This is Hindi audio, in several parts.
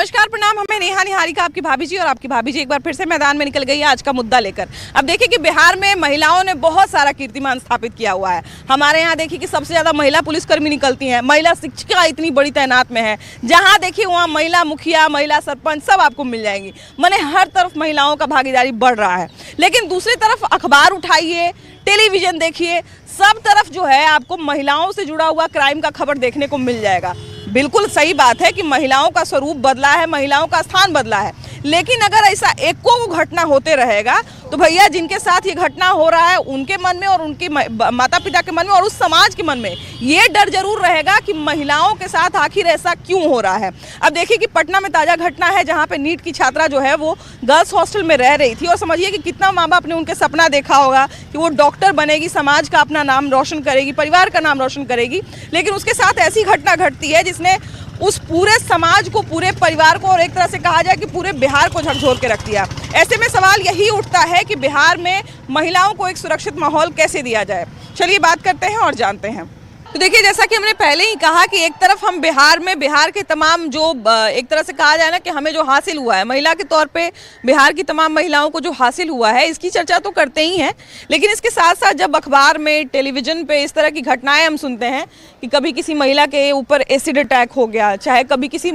नमस्कार प्रणाम, हमें नेहा निहारिका आपकी भाभी जी और आपकी भाभी जी एक बार फिर से मैदान में निकल गई है आज का मुद्दा लेकर। अब देखिए कि बिहार में महिलाओं ने बहुत सारा कीर्तिमान स्थापित किया हुआ है। हमारे यहाँ देखिए कि सबसे ज़्यादा महिला पुलिसकर्मी निकलती हैं, महिला शिक्षिका इतनी बड़ी तैनात में है, जहाँ देखिए वहाँ महिला मुखिया, महिला सरपंच सब आपको मिल जाएंगी। माने हर तरफ महिलाओं का भागीदारी बढ़ रहा है। लेकिन दूसरी तरफ अखबार उठाइए, टेलीविज़न देखिए, सब तरफ जो है आपको महिलाओं से जुड़ा हुआ क्राइम का खबर देखने को मिल जाएगा। बिल्कुल सही बात है कि महिलाओं का स्वरूप बदला है, महिलाओं का स्थान बदला है, लेकिन अगर ऐसा एको घटना होते रहेगा तो भैया जिनके साथ ये घटना हो रहा है उनके मन में और उनके माता पिता के मन में और उस समाज के मन में ये डर जरूर रहेगा कि महिलाओं के साथ आखिर ऐसा क्यों हो रहा है। अब देखिए कि पटना में ताज़ा घटना है जहाँ पे नीट की छात्रा जो है वो गर्ल्स हॉस्टल में रह रही थी और समझिए कि कितना माँ बाप ने उनके सपना देखा होगा कि वो डॉक्टर बनेगी, समाज का अपना नाम रोशन करेगी, परिवार का नाम रोशन करेगी, लेकिन उसके साथ ऐसी घटना घटती है जिसने उस पूरे समाज को, पूरे परिवार को और एक तरह से कहा जाए कि पूरे बिहार को झकझोर के रख दिया। ऐसे में सवाल यही उठता है कि बिहार में महिलाओं को एक सुरक्षित माहौल कैसे दिया जाए। चलिए बात करते हैं और जानते हैं। तो देखिए जैसा कि हमने पहले ही कहा कि एक तरफ हम बिहार के तमाम जो एक तरह से कहा जाए ना कि हमें जो हासिल हुआ है महिला के तौर पे, बिहार की तमाम महिलाओं को जो हासिल हुआ है इसकी चर्चा तो करते ही हैं, लेकिन इसके साथ साथ जब अखबार में, टेलीविज़न पे इस तरह की घटनाएं हम सुनते हैं कि कभी किसी महिला के ऊपर एसिड अटैक हो गया, चाहे कभी किसी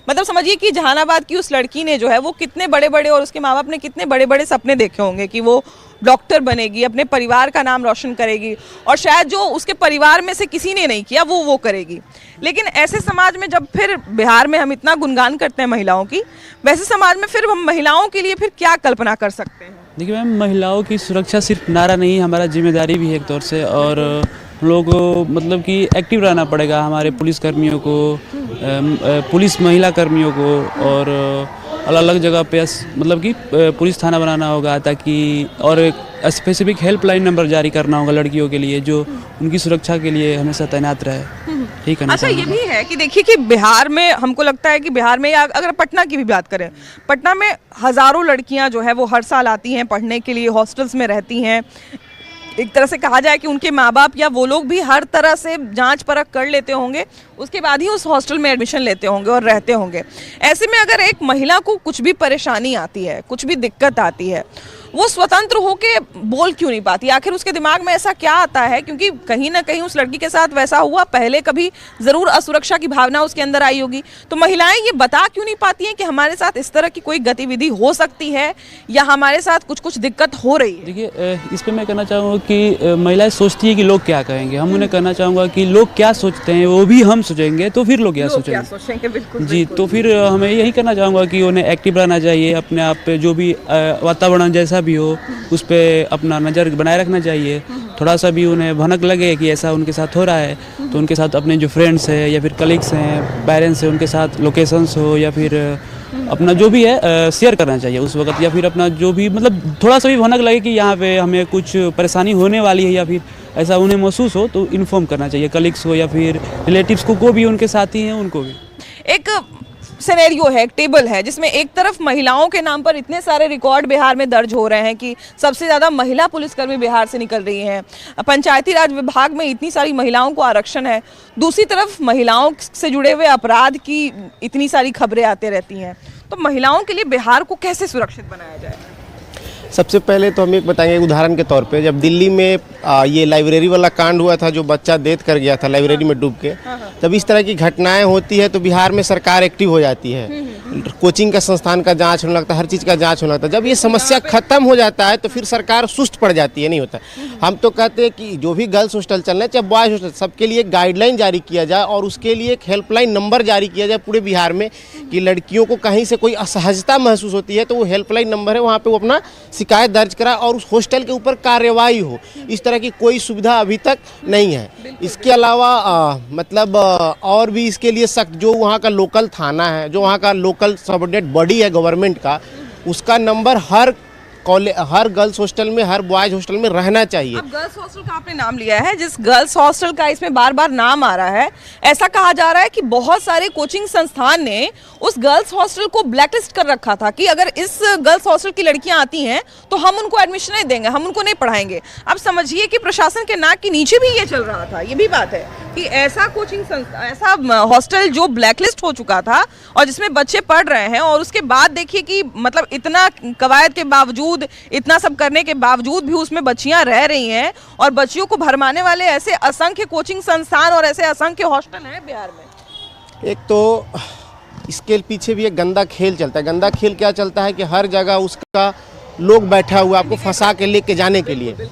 मतलब समझिए कि जहानाबाद की उस लड़की ने जो है वो कितने बड़े बड़े और उसके माँ बाप ने कितने बड़े बड़े सपने देखे होंगे कि वो डॉक्टर बनेगी, अपने परिवार का नाम रोशन करेगी और शायद जो उसके परिवार में से किसी ने नहीं किया वो करेगी। लेकिन ऐसे समाज में जब फिर बिहार में हम इतना गुणगान करते हैं महिलाओं की, वैसे समाज में फिर हम महिलाओं के लिए फिर क्या कल्पना कर सकते हैं? देखिए मैम, महिलाओं की सुरक्षा सिर्फ नारा नहीं, हमारा जिम्मेदारी भी है एक तौर से, और हम लोग मतलब कि एक्टिव रहना पड़ेगा हमारे पुलिसकर्मियों को, पुलिस महिला कर्मियों को, और अलग अलग जगह पे मतलब कि पुलिस थाना बनाना होगा ताकि, और स्पेसिफिक हेल्पलाइन नंबर जारी करना होगा लड़कियों के लिए जो उनकी सुरक्षा के लिए हमेशा तैनात रहे। ठीक है। अच्छा, ये भी है कि देखिए कि बिहार में हमको लगता है कि बिहार में, या अगर पटना की भी बात करें, पटना में हज़ारों लड़कियां जो है वो हर साल आती हैं पढ़ने के लिए, हॉस्टल्स में रहती हैं। एक तरह से कहा जाए कि उनके माँ बाप या वो लोग भी हर तरह से जांच परख कर लेते होंगे, उसके बाद ही उस हॉस्टल में एडमिशन लेते होंगे और रहते होंगे। ऐसे में अगर एक महिला को कुछ भी परेशानी आती है, कुछ भी दिक्कत आती है, वो स्वतंत्र होके बोल क्यों नहीं पाती? आखिर उसके दिमाग में ऐसा क्या आता है? क्योंकि कहीं ना कहीं उस लड़की के साथ वैसा हुआ पहले, कभी ज़रूर असुरक्षा की भावना उसके अंदर आई होगी। तो महिलाएं ये बता क्यों नहीं पाती हैं कि हमारे साथ इस तरह की कोई गतिविधि हो सकती है या हमारे साथ कुछ कुछ दिक्कत हो रही है? देखिए, इस पर मैं कहना चाहूँगा कि महिलाएं सोचती है कि लोग क्या कहेंगे। हम उन्हें कहना चाहूँगा कि लोग क्या सोचते हैं वो भी हम सोचेंगे तो फिर लोग क्या सोचेंगे। बिल्कुल जी, तो फिर हमें यही करना चाहूँगा कि उन्हें एक्टिव रहना चाहिए, अपने आप पे जो भी वातावरण जैसा भी हो उस पे अपना नज़र बनाए रखना चाहिए। थोड़ा सा भी उन्हें भनक लगे कि ऐसा उनके साथ हो रहा है तो उनके साथ अपने जो फ्रेंड्स हैं या फिर कलीग्स हैं, पेरेंट्स हैं, उनके साथ लोकेशंस हो या फिर अपना जो भी है शेयर करना चाहिए उस वक्त, या फिर अपना जो भी मतलब थोड़ा सा भी भनक लगे कि यहाँ पे हमें कुछ परेशानी होने वाली है या फिर ऐसा उन्हें महसूस हो तो इन्फॉर्म करना चाहिए, कलीग्स हो या फिर रिलेटिव्स को भी उनके साथी हैं उनको भी। एक सिनेरियो है, एक टेबल है जिसमें एक तरफ महिलाओं के नाम पर इतने सारे रिकॉर्ड बिहार में दर्ज हो रहे हैं कि सबसे ज़्यादा महिला पुलिसकर्मी बिहार से निकल रही हैं, पंचायती राज विभाग में इतनी सारी महिलाओं को आरक्षण है, दूसरी तरफ महिलाओं से जुड़े हुए अपराध की इतनी सारी खबरें आती रहती हैं। तो महिलाओं के लिए बिहार को कैसे सुरक्षित बनाया जाए? सबसे पहले तो हम एक बताएंगे उदाहरण के तौर पे, जब दिल्ली में ये लाइब्रेरी वाला कांड हुआ था, जो बच्चा डेथ कर गया था लाइब्रेरी में डूब के, तब इस तरह की घटनाएं होती है तो बिहार में सरकार एक्टिव हो जाती है, कोचिंग का संस्थान का जांच होने लगता है, हर चीज़ का जांच होने लगता है। जब ये समस्या खत्म हो जाता है तो फिर सरकार सुस्त पड़ जाती है, नहीं होता। हम तो कहते हैं कि जो भी गर्ल्स हॉस्टल चल रहे हैं चाहे बॉयज़ हॉस्टल, सबके लिए गाइडलाइन जारी किया जाए और उसके लिए एक हेल्पलाइन नंबर जारी किया जाए पूरे बिहार में कि लड़कियों को कहीं से कोई असहजता महसूस होती है तो वो हेल्पलाइन नंबर है, वहाँ पर वो अपना शिकायत दर्ज करा और उस हॉस्टल के ऊपर कार्रवाई हो। इस तरह की कोई सुविधा अभी तक नहीं है। इसके अलावा मतलब और भी इसके लिए सख्त, जो वहाँ का लोकल थाना है, जो वहाँ का लोकल सबऑर्डिनेट बॉडी है गवर्नमेंट का, उसका नंबर हर हर गर्ल्स हॉस्टल में, हर बॉयज हॉस्टल में रहना चाहिए। अब गर्ल्स हॉस्टल का आपने नाम लिया है, जिस गर्ल्स हॉस्टल का इसमें बार बार नाम आ रहा है, ऐसा कहा जा रहा है कि बहुत सारे कोचिंग संस्थान ने उस गर्ल्स हॉस्टल को ब्लैकलिस्ट कर रखा था कि अगर इस गर्ल्स हॉस्टल की लड़कियां आती हैं तो हम उनको एडमिशन नहीं देंगे, हम उनको नहीं पढ़ाएंगे। अब समझिए कि प्रशासन के नाक के नीचे भी ये चल रहा था। ये भी बात है कि ऐसा कोचिंग संस्था, ऐसा हॉस्टल जो ब्लैकलिस्ट हो चुका था और जिसमें बच्चे पढ़ रहे हैं, और उसके बाद देखिए कि मतलब इतना कवायद के बावजूद, इतना सब करने के बावजूद भी उसमें बच्चियां रह रही हैं, और बच्चियों को भरमाने वाले ऐसे असंख्य कोचिंग संस्थान और ऐसे असंख्य हॉस्टल हैं बिहार में। एक तो इसके पीछे भी एक गंदा खेल चलता है। गंदा खेल क्या चलता है कि हर जगह उसका लोग बैठा हुआ आपको फंसा के लेके जाने के लिए।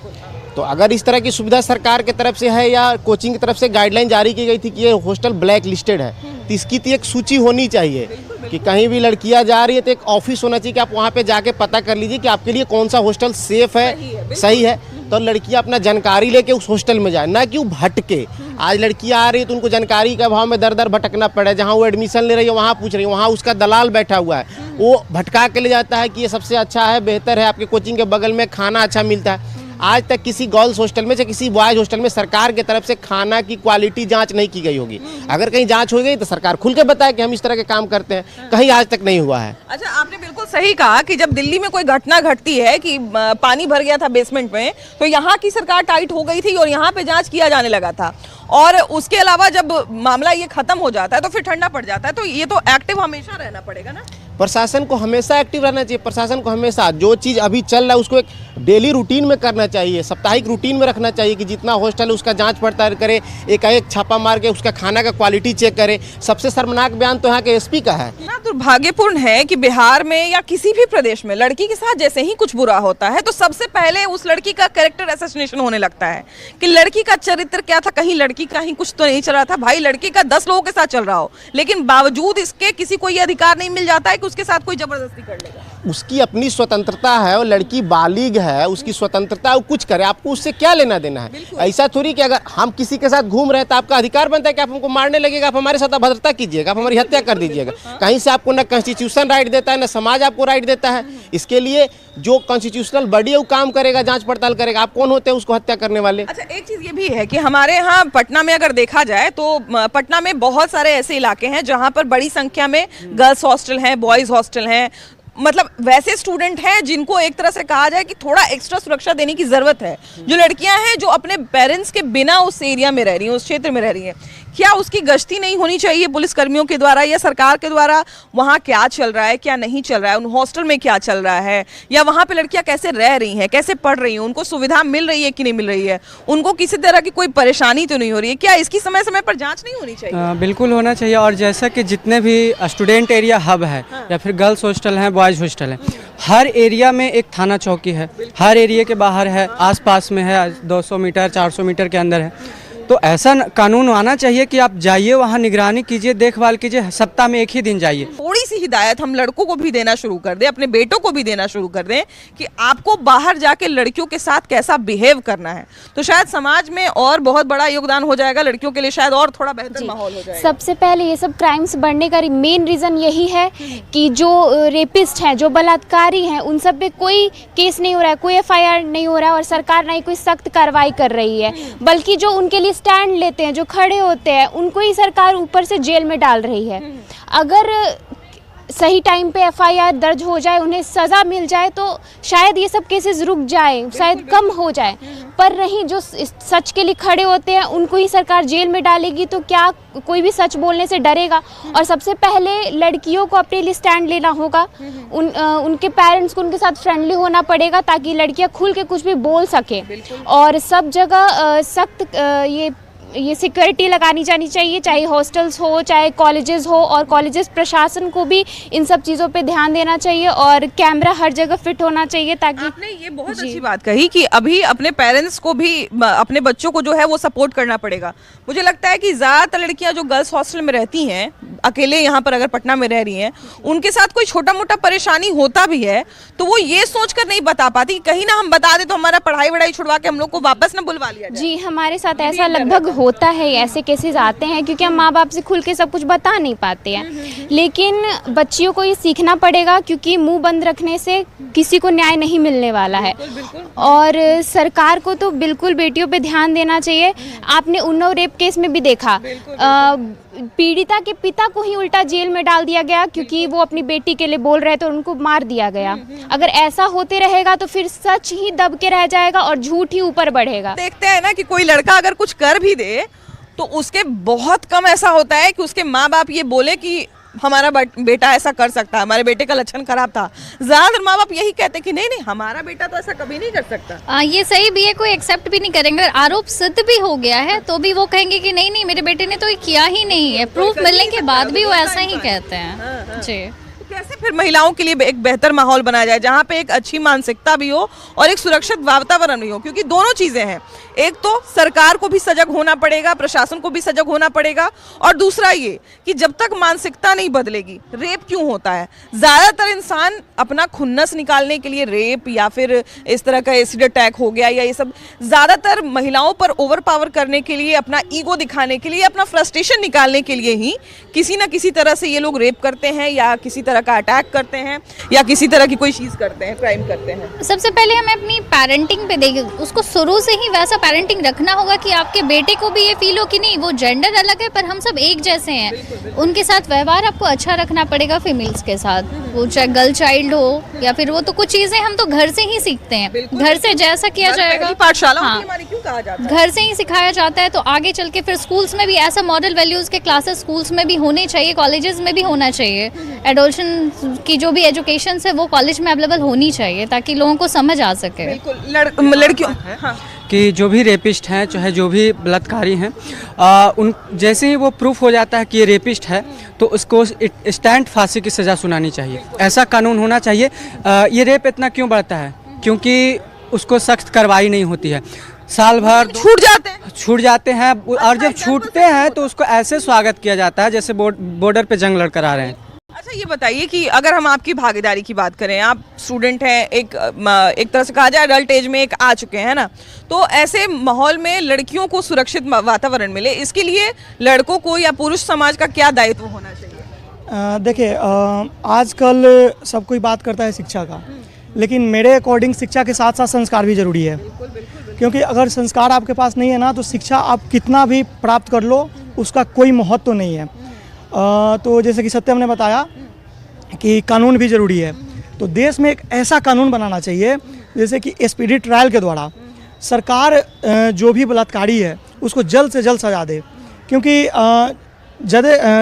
तो अगर इस तरह की सुविधा सरकार की तरफ से है या कोचिंग की तरफ से गाइडलाइन जारी की गई थी कि ये हॉस्टल ब्लैक लिस्टेड है, तो इसकी तो एक सूची होनी चाहिए कि कहीं भी लड़कियां जा रही है तो एक ऑफिस होना चाहिए कि आप वहाँ पे जाके पता कर लीजिए कि आपके लिए कौन सा हॉस्टल सेफ है, सही है। तो लड़कियां अपना जानकारी लेके उस हॉस्टल में जाए, ना कि वो भटके। आज लड़कियां आ रही है तो उनको जानकारी के अभाव में दर दर भटकना पड़े। जहाँ वो एडमिशन ले रही है वहाँ पूछ रही है, वहाँ उसका दलाल बैठा हुआ है, वो भटका के ले जाता है कि ये सबसे अच्छा है, बेहतर है, आपके कोचिंग के बगल में खाना अच्छा मिलता है। आज तक किसी गर्ल्स हॉस्टल में या किसी बॉयज हॉस्टल में सरकार की तरफ से खाना की क्वालिटी जांच नहीं की गई होगी। अगर कहीं जांच हो गई तो सरकार खुल के बताए कि हम इस तरह के काम करते हैं, कहीं आज तक नहीं हुआ है। अच्छा, आपने बिल्कुल सही कहा कि जब दिल्ली में कोई घटना घटती है कि पानी भर गया था बेसमेंट में, तो यहाँ की सरकार टाइट हो गई थी और यहाँ पे जांच किया जाने लगा था, और उसके अलावा जब मामला ये खत्म हो जाता है तो फिर ठंडा पड़ जाता है। तो ये तो एक्टिव हमेशा रहना पड़ेगा ना। प्रशासन को हमेशा एक्टिव रहना चाहिए। प्रशासन को हमेशा जो चीज़ अभी चल रहा है उसको एक डेली रूटीन में करना चाहिए, साप्ताहिक रूटीन में रखना चाहिए कि जितना हॉस्टल है उसका जांच पड़ताल करे, एक छापा मार के उसका खाना का क्वालिटी चेक करे। सबसे शर्मनाक बयान तो यहाँ के एसपी का है। इतना दुर्भाग्यपूर्ण है कि बिहार में या किसी भी प्रदेश में लड़की के साथ जैसे ही कुछ बुरा होता है तो सबसे पहले उस लड़की का कैरेक्टर असैसिनेशन होने लगता है कि लड़की का चरित्र क्या था, कहीं लड़की का ही कुछ तो नहीं चल रहा था। भाई, लड़की का 10 लोगों के साथ चल रहा हो, लेकिन बावजूद इसके किसी को ये अधिकार नहीं मिल जाता है कि उसके साथ कोई जबरदस्ती कर लेगा। उसकी अपनी स्वतंत्रता है, और लड़की बालिग है, उसकी स्वतंत्रता, वो कुछ करे, आपको उससे क्या लेना देना है। ऐसा थोड़ी कि अगर हम किसी के साथ घूम रहे हैं तो आपका अधिकार बनता है कि आप हमको मारने लगेगा, आप हमारे साथ अभद्रता कीजिएगा, आप हमारी हत्या कर दीजिएगा। कहीं से आपको ना कॉन्स्टिट्यूशन राइट देता है, ना समाज आपको राइट देता है। इसके लिए जो कॉन्स्टिट्यूशनल बॉडी है वो काम करेगा, जांच पड़ताल करेगा। आप कौन होते हैं उसको हत्या करने वाले? अच्छा, एक चीज ये भी है कि हमारे यहाँ पटना में अगर देखा जाए तो पटना में बहुत सारे ऐसे इलाके हैं जहाँ पर बड़ी संख्या में गर्ल्स हॉस्टल हैं, बॉयज हॉस्टल हैं, मतलब वैसे स्टूडेंट हैं जिनको एक तरह से कहा जाए कि थोड़ा एक्स्ट्रा सुरक्षा देने की जरूरत है। जो लड़कियां हैं जो अपने पेरेंट्स के बिना उस एरिया में रह रही हैं, उस क्षेत्र में रह रही हैं, क्या उसकी गश्ती नहीं होनी चाहिए पुलिस कर्मियों के द्वारा या सरकार के द्वारा? वहाँ क्या चल रहा है, क्या नहीं चल रहा है, उन हॉस्टल में क्या चल रहा है, या वहाँ पे लड़कियाँ कैसे रह रही हैं, कैसे पढ़ रही हैं, उनको सुविधा मिल रही है कि नहीं मिल रही है, उनको किसी तरह की कोई परेशानी तो नहीं हो रही है? क्या इसकी समय समय पर जाँच नहीं होनी चाहिए? बिल्कुल होना चाहिए। और जैसा कि जितने भी स्टूडेंट एरिया हब है या फिर गर्ल्स हॉस्टल हैं, बॉयज़ हॉस्टल है, हर एरिया में एक थाना चौकी है, हर एरिया के बाहर है, आसपास में है, 200 मीटर 400 मीटर के अंदर है। तो ऐसा कानून आना चाहिए कि आप जाइए, वहाँ निगरानी कीजिए, देखभाल कीजिए, सप्ताह में एक ही दिन जाइए। थोड़ी सी हिदायत हम लड़कों को भी देना शुरू कर दें, अपने बेटों को भी देना शुरू कर दें कि आपको बाहर जाके लड़कियों के साथ कैसा बिहेव करना है, तो शायद समाज में और बहुत बड़ा योगदान हो जाएगा, लड़कियों के लिए शायद और थोड़ा बेहतर माहौल हो जाएगा। सबसे पहले ये सब क्राइम्स बढ़ने का मेन रीज़न यही है कि जो रेपिस्ट हैं, जो बलात्कारी हैं, उन सब पे कोई केस नहीं हो रहा है, कोई FIR नहीं हो रहा है, और सरकार ना ही कोई सख्त कार्रवाई कर रही है, बल्कि जो उनके लिए स्टैंड लेते हैं, जो खड़े होते हैं, उनको ही सरकार ऊपर से जेल में डाल रही है। अगर सही टाइम पे FIR दर्ज हो जाए, उन्हें सज़ा मिल जाए, तो शायद ये सब केसेस रुक जाए, शायद कम हो जाए। पर नहीं, जो सच के लिए खड़े होते हैं उनको ही सरकार जेल में डालेगी, तो क्या कोई भी सच बोलने से डरेगा? और सबसे पहले लड़कियों को अपने लिए स्टैंड लेना होगा, उनके पेरेंट्स को उनके साथ फ्रेंडली होना पड़ेगा ताकि लड़कियां खुल के कुछ भी बोल सकें। और सब जगह सख्त ये सिक्योरिटी लगानी जानी चाहिए, चाहे हॉस्टल्स हो, चाहे कॉलेजेस हो, और कॉलेजेस प्रशासन को भी इन सब चीज़ों पे ध्यान देना चाहिए, और कैमरा हर जगह फिट होना चाहिए ताकि। आपने ये बहुत अच्छी बात कही कि अभी अपने पेरेंट्स को भी अपने बच्चों को जो है वो सपोर्ट करना पड़ेगा। मुझे लगता है कि ज़्यादातर लड़कियां जो गर्ल्स हॉस्टल में रहती हैं, अकेले यहाँ पर अगर पटना में रह रही हैं, उनके साथ कोई छोटा मोटा परेशानी होता भी है तो वो ये सोचकर नहीं बता पाती कि कहीं ना हम बता दें तो हमारा पढ़ाई वढ़ाई छुड़वा के हम लोग को वापस ना बुलवा लिया जाए। जी, हमारे साथ ऐसा लगभग होता है, ऐसे केसेस आते हैं, क्योंकि हम माँ बाप से खुल के सब कुछ बता नहीं पाते हैं। लेकिन बच्चियों को ये सीखना पड़ेगा, क्योंकि मुंह बंद रखने से किसी को न्याय नहीं मिलने वाला है। और सरकार को तो बिल्कुल बेटियों पे ध्यान देना चाहिए। आपने उन्नाव रेप केस में भी देखा, पीड़िता के पिता को ही उल्टा जेल में डाल दिया गया, क्योंकि वो अपनी बेटी के लिए बोल रहे थे और उनको मार दिया गया। अगर ऐसा होते रहेगा तो फिर सच ही दब के रह जाएगा और झूठ ही ऊपर बढ़ेगा। देखते हैं ना कि कोई लड़का अगर कुछ कर भी दे तो उसके बहुत कम ऐसा होता है कि उसके माँ बाप ये बोले कि हमारा बेटा ऐसा कर सकता है, हमारे बेटे का लक्षण खराब था। ज्यादातर माँ बाप यही कहते हैं कि नहीं नहीं हमारा बेटा तो ऐसा कभी नहीं कर सकता। ये सही भी है, कोई एक्सेप्ट भी नहीं करेंगे। अगर आरोप सिद्ध भी हो गया है तो भी वो कहेंगे कि नहीं नहीं मेरे बेटे ने तो ये किया ही नहीं है। प्रूफ मिलने के बाद भी वो ऐसा ही कहते हैं। जी, कैसे फिर महिलाओं के लिए एक बेहतर माहौल बनाया जाए जहाँ पे एक अच्छी मानसिकता भी हो और एक सुरक्षित वातावरण भी हो, क्योंकि दोनों चीजें हैं। एक तो सरकार को भी सजग होना पड़ेगा, प्रशासन को भी सजग होना पड़ेगा, और दूसरा ये कि जब तक मानसिकता नहीं बदलेगी, रेप क्यों होता है? ज्यादातर इंसान अपना खुन्नस निकालने के लिए रेप या फिर इस तरह का एसिड अटैक हो गया या ये सब ज्यादातर महिलाओं पर ओवर पावर करने के लिए, अपना ईगो दिखाने के लिए, अपना फ्रस्ट्रेशन निकालने के लिए ही किसी न किसी तरह से ये लोग रेप करते हैं या किसी तरह का अटैक करते हैं या किसी तरह की कोई चीज करते हैं, क्राइम करते हैं। सबसे पहले हमें अपनी पेरेंटिंग पे देखें, उसको शुरू से ही वैसा पेरेंटिंग रखना होगा कि आपके बेटे को भी ये फील हो कि नहीं वो जेंडर अलग है पर हम सब एक जैसे हैं। उनके साथ व्यवहार आपको अच्छा रखना पड़ेगा फीमेल्स के साथ, वो चाहे गर्ल चाइल्ड हो या फिर वो तो कुछ चीजें हम तो घर से ही सीखते हैं। घर से जैसा किया जाएगा, पाठशाला हाँ, क्यों कहा जाता है, घर से ही सिखाया जाता है, तो आगे चल के फिर स्कूल्स में भी ऐसा मॉडल वैल्यूज के क्लासेस स्कूल्स में भी होने चाहिए, कॉलेजेस में भी होना चाहिए। एडोल्शन की जो भी एजुकेशन है वो कॉलेज में अवेलेबल होनी चाहिए ताकि लोगों को समझ आ सके। लड़कियों कि जो भी रेपिस्ट हैं चाहे जो भी बलात्कारी हैं, उन जैसे ही वो प्रूफ हो जाता है कि ये रेपिस्ट है तो उसको स्टैंड फांसी की सज़ा सुनानी चाहिए। ऐसा कानून होना चाहिए। ये रेप इतना क्यों बढ़ता है? क्योंकि उसको सख्त कार्रवाई नहीं होती है। साल भर छूट जाते हैं और जब छूटते हैं तो उसको ऐसे स्वागत किया जाता है जैसे बॉर्डर पे जंग लड़कर आ रहे हैं। अच्छा ये बताइए कि अगर हम आपकी भागीदारी की बात करें, आप स्टूडेंट हैं, एक तरह से कहा जाए अडल्ट एज में एक आ चुके हैं ना, तो ऐसे माहौल में लड़कियों को सुरक्षित वातावरण मिले, इसके लिए लड़कों को या पुरुष समाज का क्या दायित्व होना चाहिए? देखिए, आजकल सब कोई बात करता है शिक्षा का, लेकिन मेरे अकॉर्डिंग शिक्षा के साथ साथ संस्कार भी ज़रूरी है। क्योंकि अगर संस्कार आपके पास नहीं है ना तो शिक्षा आप कितना भी प्राप्त कर लो उसका कोई महत्व नहीं है। तो जैसे कि सत्यम ने बताया कि कानून भी ज़रूरी है, तो देश में एक ऐसा कानून बनाना चाहिए जैसे कि स्पीडी ट्रायल के द्वारा सरकार जो भी बलात्कारी है उसको जल्द से जल्द सजा दे। क्योंकि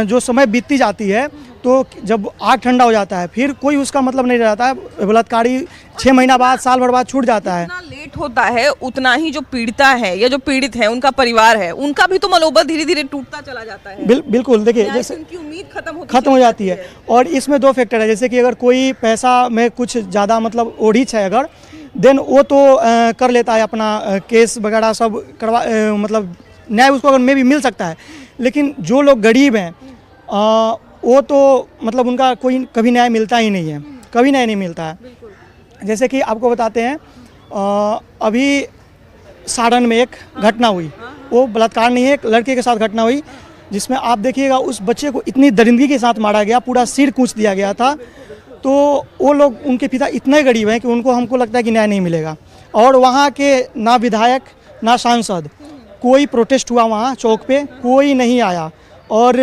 जो समय बीतती जाती है तो जब आग ठंडा हो जाता है फिर कोई उसका मतलब नहीं रहता है। बलात्कारी 6 महीना बाद, साल भर बाद छूट जाता है। जितना लेट होता है उतना ही जो पीड़िता है या जो पीड़ित है उनका परिवार है उनका भी तो मनोबल धीरे धीरे टूटता चला जाता है। बिल्कुल, देखिए जैसे उनकी उम्मीद खत्म हो जाती है। और इसमें 2 फैक्टर है, जैसे कि अगर कोई पैसा में कुछ ज़्यादा मतलब ओढ़ीच है अगर, देन वो तो कर लेता है अपना केस वगैरह सब करवा, मतलब न्याय उसको अगर में भी मिल सकता है। लेकिन जो लोग गरीब हैं वो तो मतलब उनका कोई कभी न्याय मिलता ही नहीं है, कभी न्याय नहीं मिलता है। जैसे कि आपको बताते हैं, अभी सारण में एक घटना हुई, वो बलात्कार नहीं है, एक लड़के के साथ घटना हुई जिसमें आप देखिएगा उस बच्चे को इतनी दरिंदगी के साथ मारा गया, पूरा सिर कूच दिया गया था। तो वो लोग, उनके पिता इतने गरीब हैं कि हमको लगता है कि न्याय नहीं मिलेगा। और वहाँ के ना विधायक ना सांसद, कोई प्रोटेस्ट हुआ वहाँ चौक पे, कोई नहीं आया। और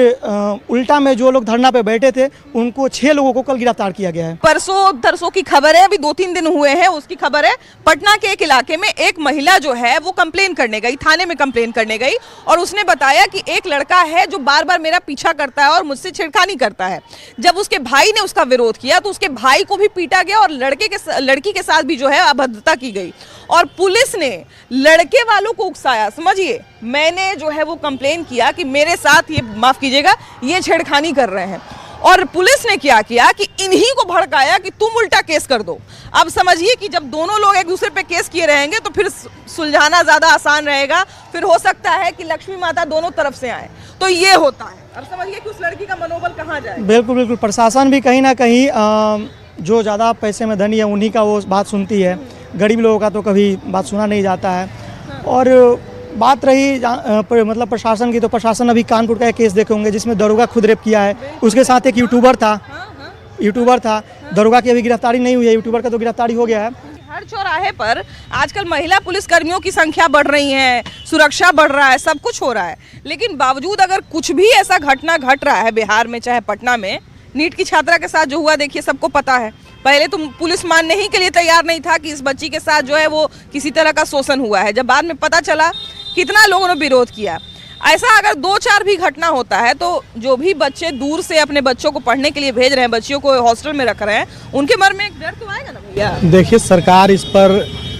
उल्टा में जो लोग धरना पे बैठे थे उनको 6 लोगों को कल गिरफ्तार किया गया है। परसों की खबर है, अभी 2-3 दिन हुए हैं उसकी खबर है। पटना के एक इलाके में एक महिला जो है वो कंप्लेन करने गई, थाने में कंप्लेन करने गई, और उसने बताया कि एक लड़का है जो बार बार मेरा पीछा करता है और मुझसे छेड़खानी करता है। जब उसके भाई ने उसका विरोध किया तो उसके भाई को भी पीटा गया और लड़की के साथ भी जो है अभद्रता की गई। और पुलिस ने लड़के वालों को उकसाया, समझिए, मैंने जो है वो कंप्लेन किया कि मेरे साथ ये, माफ कीजिएगा, ये छेड़खानी कर रहे हैं। और पुलिस ने क्या किया कि इन्हीं को भड़काया कि तुम उल्टा केस कर दो। अब समझिए कि जब दोनों लोग एक दूसरे पे केस किए रहेंगे तो फिर सुलझाना ज़्यादा आसान रहेगा, फिर हो सकता है कि लक्ष्मी माता दोनों तरफ से आए। तो ये होता है। अब समझिए कि उस लड़की का मनोबल कहाँ जाए। बिल्कुल, प्रशासन भी कहीं ना कहीं जो ज़्यादा पैसे में धनी है उन्हीं का वो बात सुनती है, गरीब लोगों का तो कभी बात सुना नहीं जाता है। और बात रही मतलब प्रशासन की, तो प्रशासन अभी कानपुर का एक केस देखे होंगे जिसमें दरोगा खुद रेप किया है, उसके साथ एक यूट्यूबर था। दरोगा की अभी गिरफ्तारी नहीं हुई है, यूट्यूबर का तो गिरफ्तारी हो गया है। हर चौराहे पर आजकल महिला पुलिस कर्मियों की संख्या बढ़ रही है, सुरक्षा बढ़ रहा है, सब कुछ हो रहा है, लेकिन बावजूद अगर कुछ भी ऐसा घटना घट रहा है बिहार में, चाहे पटना में, नीट की छात्रा के साथ जो हुआ देखिए सबको पता है। पहले तो पुलिस मानने ही के लिए तैयार नहीं था कि इस बच्ची के साथ जो है वो किसी तरह का शोषण हुआ है। जब बाद में पता चला कितना लोगों ने विरोध किया। ऐसा अगर 2-4 भी घटना होता है तो जो भी बच्चे दूर से अपने बच्चों को पढ़ने के लिए भेज रहे हैं, बच्चियों को हॉस्टल में रख रहे हैं, उनके मन में एक डर तो आएगा ना भैया। देखिए, सरकार इस पर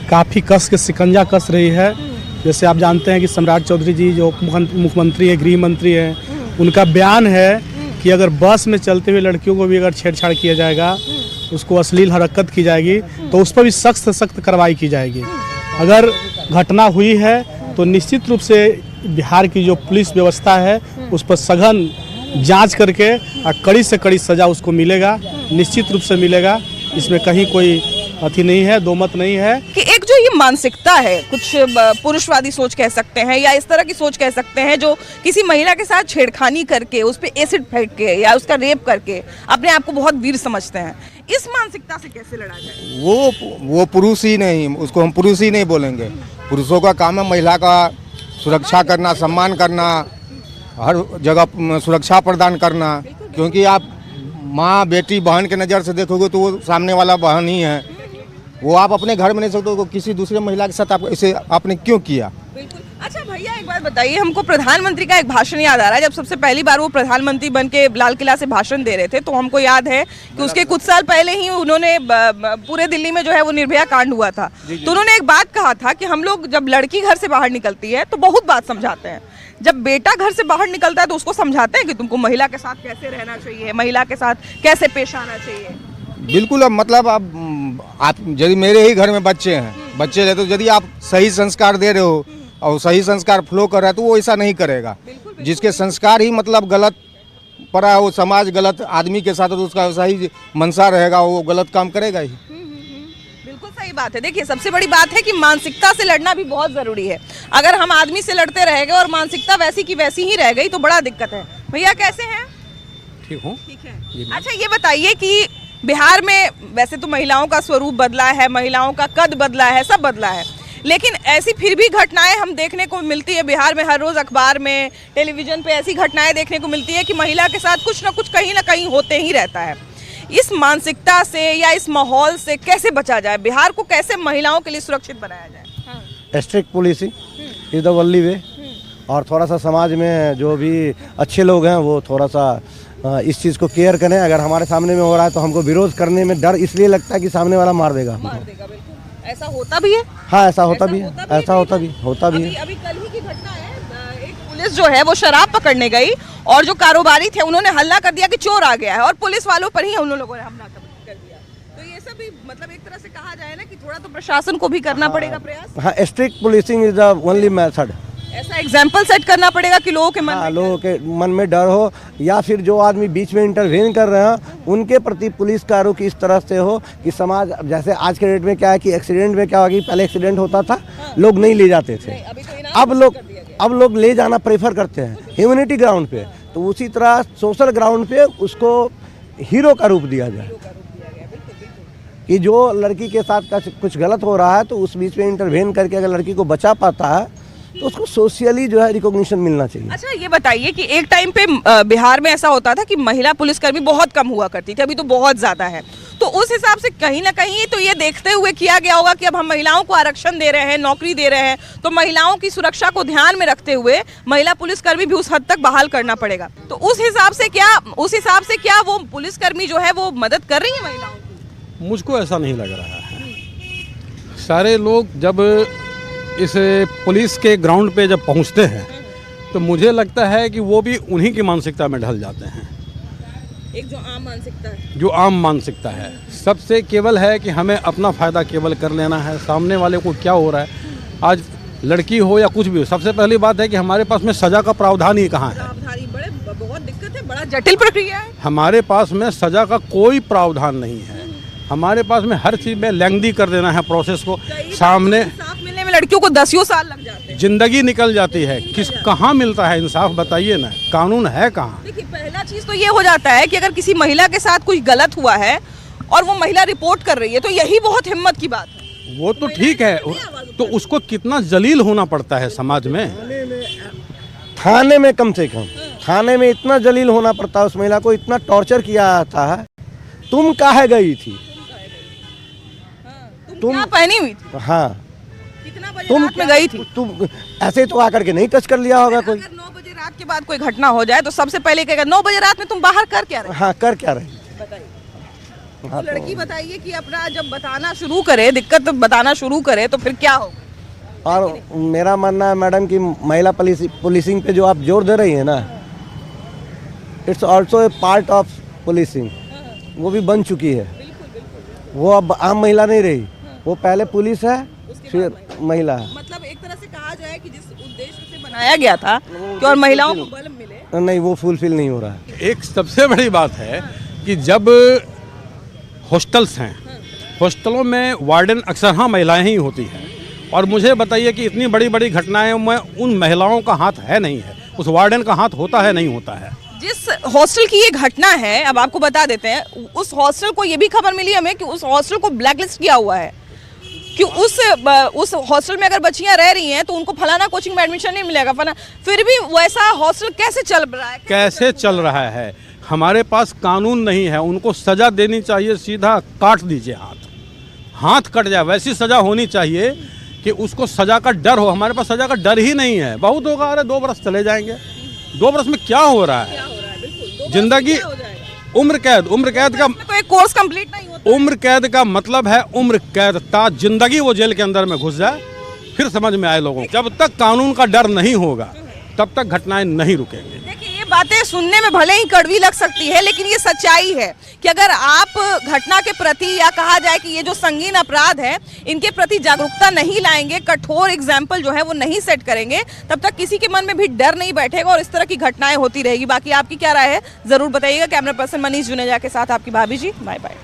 काफ़ी कस के शिकंजा कस रही है। जैसे आप जानते हैं कि सम्राट चौधरी जी जो मुख्यमंत्री है, गृह मंत्री हैं, उनका बयान है कि अगर बस में चलते हुए लड़कियों को भी अगर छेड़छाड़ किया जाएगा, उसको अश्लील हरकत की जाएगी, तो उस पर भी सख्त से सख्त कार्रवाई की जाएगी। अगर घटना हुई है तो निश्चित रूप से बिहार की जो पुलिस व्यवस्था है उस पर सघन जांच करके और कड़ी से कड़ी सज़ा उसको मिलेगा, निश्चित रूप से मिलेगा। इसमें कहीं कोई अति नहीं है, दो मत नहीं है। कि एक जो ये मानसिकता है, कुछ पुरुषवादी सोच कह सकते हैं या इस तरह की सोच कह सकते हैं, जो किसी महिला के साथ छेड़खानी करके, उस पर एसिड फेंक के या उसका रेप करके अपने आप को बहुत वीर समझते हैं, इस मानसिकता से कैसे लड़ा जाए? वो पुरुष ही नहीं, उसको हम पुरुष ही नहीं बोलेंगे। पुरुषों का काम है महिला का सुरक्षा करना, सम्मान करना, हर जगह सुरक्षा प्रदान करना। क्योंकि आप माँ, बेटी, बहन के नज़र से देखोगे तो वो सामने वाला बहन ही है। वो आप अपने घर में नहीं सकते हो, किसी दूसरे महिला के साथ आप इसे आपने क्यों किया? बिल्कुल। अच्छा भैया, एक बात बताइए, हमको प्रधानमंत्री का एक भाषण याद आ रहा है। जब सबसे पहली बार वो प्रधानमंत्री बन के लाल किला से भाषण दे रहे थे, तो हमको याद है कि उसके कुछ साल पहले ही उन्होंने पूरे दिल्ली में जो है वो निर्भया कांड हुआ था। तो उन्होंने एक बात कहा था कि हम लोग जब लड़की घर से बाहर निकलती है तो बहुत बात समझाते हैं, जब बेटा घर से बाहर निकलता है तो उसको समझाते हैं कि तुमको महिला के साथ कैसे रहना चाहिए, महिला के साथ कैसे पेश आना चाहिए। बिल्कुल। अब मतलब आप यदि मेरे ही घर में बच्चे हैं, तो यदि आप सही संस्कार दे रहे हो और सही संस्कार फ्लो कर रहा है तो वो ऐसा नहीं करेगा। जिसके संस्कार ही मतलब गलत पड़ा है, वो समाज गलत आदमी के साथ, तो उसका सही मनसा रहेगा, वो गलत काम करेगा ही। बिल्कुल सही बात है। देखिए, सबसे बड़ी बात है कि मानसिकता से लड़ना भी बहुत जरूरी है। अगर हम आदमी से लड़ते रह गए और मानसिकता वैसी की वैसी ही रह गई तो बड़ा दिक्कत है। भैया कैसे हैं? ठीक हूँ। ठीक है। अच्छा ये बताइए कि बिहार में वैसे तो महिलाओं का स्वरूप बदला है, महिलाओं का कद बदला है, सब बदला है, लेकिन ऐसी फिर भी घटनाएं हम देखने को मिलती है बिहार में। हर रोज अखबार में, टेलीविजन पे ऐसी घटनाएं देखने को मिलती है कि महिला के साथ कुछ ना कुछ कहीं ना कहीं होते ही रहता है। इस मानसिकता से या इस माहौल से कैसे बचा जाए? बिहार को कैसे महिलाओं के लिए सुरक्षित बनाया जाए? Strict policing is the only way. और थोड़ा सा समाज में जो भी अच्छे लोग हैं वो थोड़ा सा इस चीज़ को केयर करें। अगर हमारे सामने में हो रहा है तो हमको विरोध करने में डर इसलिए लगता है कि सामने वाला मार देगा। बिल्कुल। ऐसा होता भी है? हाँ, ऐसा होता भी है। अभी कल ही की घटना है, एक पुलिस जो है वो शराब पकड़ने गई और जो कारोबारी थे उन्होंने हल्ला कर दिया कि चोर आ गया है, और पुलिस वालों पर ही उन लोगों ने हमला कर दिया। तो ये सब भी मतलब एक तरह से कहा जाए ना कि थोड़ा तो प्रशासन को भी करना पड़ेगा प्रयास। हाँ, strict policing is the only method. ऐसा एग्जाम्पल सेट करना पड़ेगा कि लोगों के मन में डर हो, या फिर जो आदमी बीच में इंटरवेन कर रहे हैं उनके प्रति पुलिस का रुख इस तरह से हो कि समाज, जैसे आज के डेट में क्या है कि एक्सीडेंट में क्या होगा कि पहले एक्सीडेंट होता था, लोग नहीं ले जाते थे, अब लोग ले जाना प्रेफर करते हैं ह्यूमैनिटी ग्राउंड पे। तो उसी तरह सोशल ग्राउंड पे उसको हीरो का रूप दिया जाए कि जो लड़की के साथ कुछ गलत हो रहा है तो उस बीच में इंटरवेन करके अगर लड़की को बचा पाता है तो उसको सोशली जो है रिकॉग्निशन मिलना चाहिए। अच्छा ये बताइए कि एक टाइम पे बिहार में ऐसा होता था कि महिला पुलिसकर्मी बहुत कम हुआ करती थी, अभी तो बहुत ज़्यादा है। तो उस हिसाब से कहीं ना कहीं तो ये देखते हुए किया गया होगा कि अब हम महिलाओं को आरक्षण दे रहे हैं, नौकरी दे रहे हैं, तो महिलाओं की सुरक्षा को ध्यान में रखते हुए महिला पुलिसकर्मी भी उस हद तक बहाल करना पड़ेगा। तो उस हिसाब से क्या वो पुलिसकर्मी जो है वो मदद कर रही है महिलाओं की? मुझको ऐसा नहीं लग रहा है। सारे लोग जब इस पुलिस के ग्राउंड पे जब पहुंचते हैं तो मुझे लगता है कि वो भी उन्हीं की मानसिकता में ढल जाते हैं। एक जो आम मानसिकता है, सबसे केवल है कि हमें अपना फ़ायदा केवल कर लेना है, सामने वाले को क्या हो रहा है। आज लड़की हो या कुछ भी हो, सबसे पहली बात है कि हमारे पास में सज़ा का प्रावधान ही कहाँ है। बहुत दिक्कत है, बड़ा जटिल प्रक्रिया है। हमारे पास में सज़ा का कोई प्रावधान नहीं है। हमारे पास में हर चीज़ में लेंथी कर देना है प्रोसेस को। सामने साफ मिलने में लड़कियों को 10 साल लग जाते हैं। जिंदगी निकल जाती है, किस कहाँ मिलता है इंसाफ, बताइए ना, कानून है कहाँ। देखिए पहला चीज तो ये हो जाता है कि अगर किसी महिला के साथ कुछ गलत हुआ है और वो महिला रिपोर्ट कर रही है तो यही बहुत हिम्मत की बात है। वो तो ठीक है, तो उसको कितना जलील होना पड़ता है समाज में। थाने में कम से कम थाने में इतना जलील होना पड़ता है, उस महिला को इतना टॉर्चर किया जाता है। तुम काहे गई थी, तुम क्या पहनी हुई थी, हाँ कितना बजे तुम रात में गई थी। तुम ऐसे तो आकर के नहीं टच कर लिया होगा कोई। अगर 9 बजे रात के बाद कोई घटना हो जाए तो सबसे पहले कहेगा 9 बजे रात में तुम बाहर कर क्या रहे। हाँ कर क्या रही। बताइए तो लड़की बताइए कि अपना जब बताना शुरू करे, दिक्कत बताना शुरू करे तो फिर क्या होगा। और मेरा मानना है मैडम कि महिला पुलिसिंग पे जो आप जोर दे रही है ना, it's also a part of policing. वो भी बन चुकी है, वो अब आम महिला नहीं रही, वो पहले पुलिस है फिर महिला है। मतलब एक तरह से कहा जाए कि जिस उद्देश्य से बनाया गया था कि और महिलाओं को बल मिले, नहीं वो फुलफिल नहीं हो रहा है। एक सबसे बड़ी बात है कि जब हॉस्टल्स हैं, हॉस्टलों में वार्डन अक्सर हाँ महिलाएं ही होती हैं, और मुझे बताइए कि इतनी बड़ी बड़ी घटनाएं में उन महिलाओं का हाथ है नहीं है, उस वार्डन का हाथ होता है नहीं होता है। जिस हॉस्टल की ये घटना है, अब आपको बता देते हैं, उस हॉस्टल को ये भी खबर मिली हमें कि उस हॉस्टल को ब्लैकलिस्ट किया हुआ है कि उस हॉस्टल में अगर बच्चियां रह रही हैं तो उनको फलाना कोचिंग में एडमिशन नहीं मिलेगा, फलाना। फिर भी वैसा हॉस्टल कैसे चल रहा है, कैसे चल रहा है। हमारे पास कानून नहीं है, उनको सजा देनी चाहिए, सीधा काट दीजिए हाथ कट जाए, वैसी सजा होनी चाहिए कि उसको सजा का डर हो। हमारे पास सजा का डर ही नहीं है। बहुत होगा, अरे 2 बरस चले जाएंगे, 2 बरस में क्या हो रहा है, जिंदगी उम्र कैद का तो एक कोर्स कंप्लीट नहीं होता। उम्र कैद का मतलब है उम्र कैद, ता जिंदगी वो जेल के अंदर में घुस जाए, फिर समझ में आए लोगों को। जब तक कानून का डर नहीं होगा तब तक घटनाएं नहीं रुकेंगी। देखिए ये बातें सुनने में भले ही कड़वी लग सकती है, लेकिन ये सच्चाई है कि अगर आप घटना के प्रति या कहा जाए कि ये जो संगीन अपराध है इनके प्रति जागरूकता नहीं लाएंगे, कठोर एग्जाम्पल जो है वो नहीं सेट करेंगे, तब तक किसी के मन में भी डर नहीं बैठेगा और इस तरह की घटनाएं होती रहेगी। बाकी आपकी क्या राय है जरूर बताइएगा। कैमरा पर्सन मनीष जुनेजा के साथ आपकी भाभी जी। Bye bye.